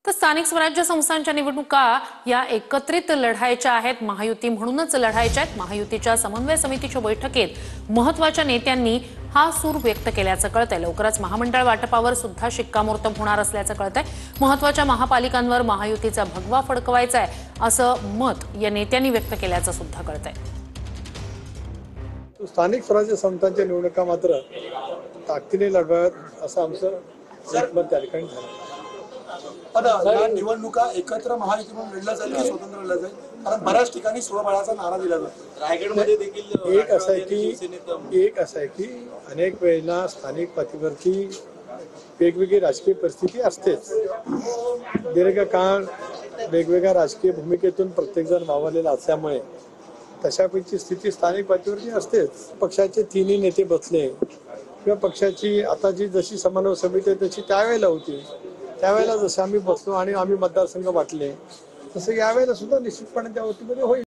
तर स्थानिक स्वराज्य संस्थांच्या निवडणुका या एकत्रित लढायच्या आहेत, महायुती म्हणूनच लढायच्या आहेत। महायुतीच्या समन्वय समितीच्या बैठकीत महत्त्वाच्या नेत्यांनी हा सूर व्यक्त केल्याचं कळतंय। लवकरच महामंडळ वाटपावर सुद्धा शिक्कामोर्तब होणार असल्याचं कळतंय। महत्त्वाच्या महापालिकांवर महायुतीचा भगवा फडकवायचा आहे असं मत या नेत्यांनी व्यक्त केल्याचं सुद्धा कळतंय। स्थानिक स्वराज्य संस्थांच्या निवडणुका मात्र ताकदीने लढवाव्यात असं आमचं मत त्या ठिकाणी झालं। पण या निवडणुका एकत्र महायुती म्हणून लढल्या जाईल की स्वतंत्र लढल्या जाईल? कारण बऱ्याच ठिकाणी स्वबळाचा नारा दिला जातो। रायगडमध्ये देखील एक असं आहे की अनेक वेळेला स्थानिक पातळीवरती वेगवेगळी राजकीय परिस्थिती असतेच। दीर्घकाळ वेगवेगळ्या राजकीय भूमिकेतून प्रत्येकजण वावरलेला असल्यामुळे तशापैकी स्थिती स्थानिक पातळीवरती असतेच। पक्षाचे तिन्ही नेते बसले किंवा पक्षाची आता जी जशी समन्वय समिती आहे तशी त्यावेळेला होती, त्यावेळेला जसं आम्ही बसलो आणि आम्ही मतदारसंघ वाटले तसं यावेळेला सुद्धा निश्चितपणे त्या वतीमध्ये होईल।